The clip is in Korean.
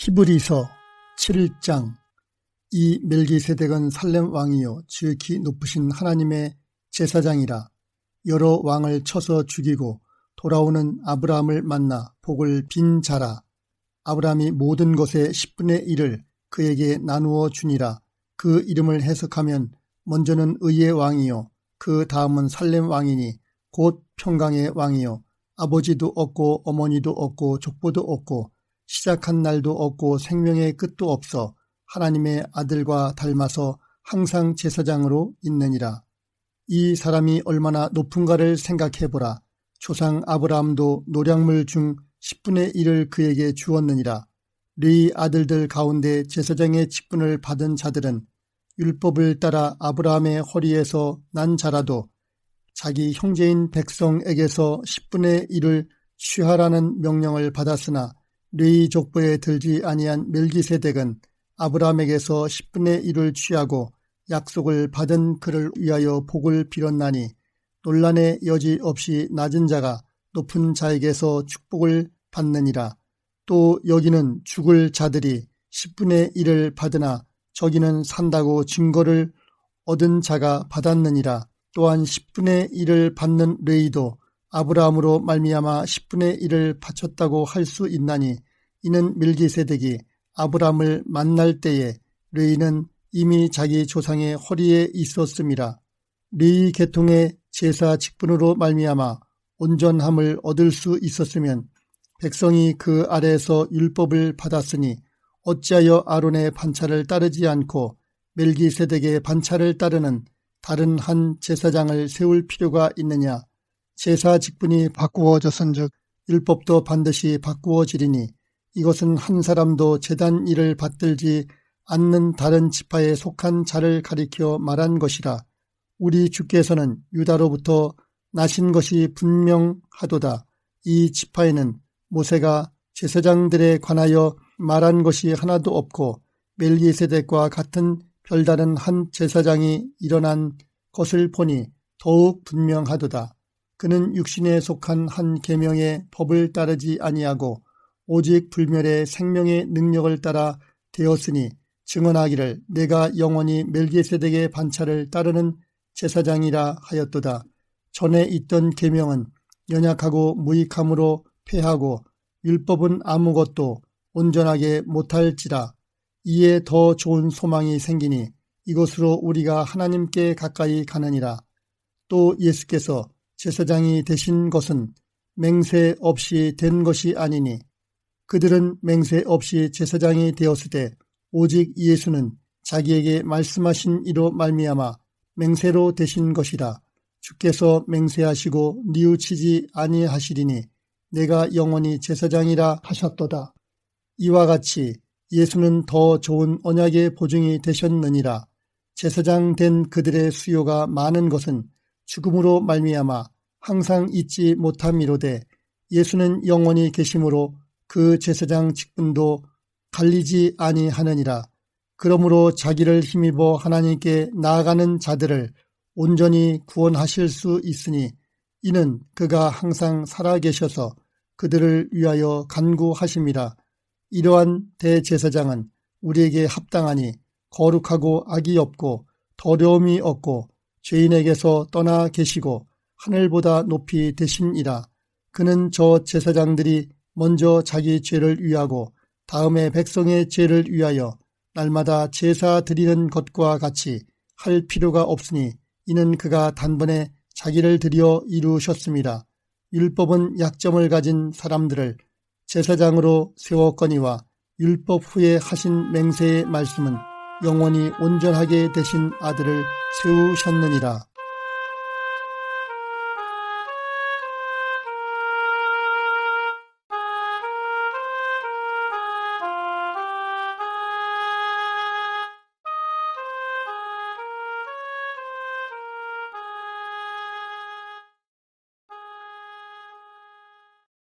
히브리서 7장. 이 멜기세덱은 살렘 왕이요 지극히 높으신 하나님의 제사장이라. 여러 왕을 쳐서 죽이고 돌아오는 아브라함을 만나 복을 빈 자라. 아브라함이 모든 것의 10분의 1을 그에게 나누어 주니라. 그 이름을 해석하면 먼저는 의의 왕이요 그 다음은 살렘 왕이니 곧 평강의 왕이요 아버지도 없고 어머니도 없고 족보도 없고 시작한 날도 없고 생명의 끝도 없어 하나님의 아들과 닮아서 항상 제사장으로 있느니라. 이 사람이 얼마나 높은가를 생각해보라. 조상 아브라함도 노량물 중 10분의 1을 그에게 주었느니라. 르이 아들들 가운데 제사장의 직분을 받은 자들은 율법을 따라 아브라함의 허리에서 난 자라도 자기 형제인 백성에게서 10분의 1을 취하라는 명령을 받았으나 르이 족보에 들지 아니한 멜기세덱은 아브라함에게서 10분의 1을 취하고 약속을 받은 그를 위하여 복을 빌었나니 논란의 여지 없이 낮은 자가 높은 자에게서 축복을 받느니라. 또 여기는 죽을 자들이 10분의 1을 받으나 저기는 산다고 증거를 얻은 자가 받았느니라. 또한 10분의 1을 받는 르이도 아브라함으로 말미암아 10분의 1을 바쳤다고 할 수 있나니 이는 멜기세덱이 아브라함을 만날 때에 르이는 이미 자기 조상의 허리에 있었음이라. 르이 계통의 제사 직분으로 말미암아 온전함을 얻을 수 있었으면 백성이 그 아래에서 율법을 받았으니 어찌하여 아론의 반차를 따르지 않고 멜기세덱의 반차를 따르는 다른 한 제사장을 세울 필요가 있느냐. 제사 직분이 바꾸어졌은즉 율법도 반드시 바꾸어지리니 이것은 한 사람도 제단 일을 받들지 않는 다른 지파에 속한 자를 가리켜 말한 것이라. 우리 주께서는 유다로부터 나신 것이 분명하도다. 이 지파에는 모세가 제사장들에 관하여 말한 것이 하나도 없고 멜기세덱과 같은 별다른 한 제사장이 일어난 것을 보니 더욱 분명하도다. 그는 육신에 속한 한 계명의 법을 따르지 아니하고 오직 불멸의 생명의 능력을 따라 되었으니 증언하기를 내가 영원히 멜기세덱의 반차를 따르는 제사장이라 하였도다. 전에 있던 계명은 연약하고 무익함으로 패하고 율법은 아무것도 온전하게 못할지라. 이에 더 좋은 소망이 생기니 이것으로 우리가 하나님께 가까이 가느니라. 또 예수께서 제사장이 되신 것은 맹세 없이 된 것이 아니니 그들은 맹세 없이 제사장이 되었을 때 오직 예수는 자기에게 말씀하신 이로 말미암아 맹세로 되신 것이라. 주께서 맹세하시고 뉘우치지 아니하시리니 내가 영원히 제사장이라 하셨도다. 이와 같이 예수는 더 좋은 언약의 보증이 되셨느니라. 제사장 된 그들의 수요가 많은 것은 죽음으로 말미암아 항상 잊지 못함이로되 예수는 영원히 계심으로 그 제사장 직분도 갈리지 아니하느니라. 그러므로 자기를 힘입어 하나님께 나아가는 자들을 온전히 구원하실 수 있으니 이는 그가 항상 살아계셔서 그들을 위하여 간구하심이라. 이러한 대제사장은 우리에게 합당하니 거룩하고 악이 없고 더러움이 없고 죄인에게서 떠나 계시고 하늘보다 높이 되심이라. 그는 저 제사장들이 먼저 자기 죄를 위하고 다음에 백성의 죄를 위하여 날마다 제사 드리는 것과 같이 할 필요가 없으니 이는 그가 단번에 자기를 드려 이루셨습니다. 율법은 약점을 가진 사람들을 제사장으로 세웠거니와 율법 후에 하신 맹세의 말씀은 영원히 온전하게 되신 아들을 세우셨느니라.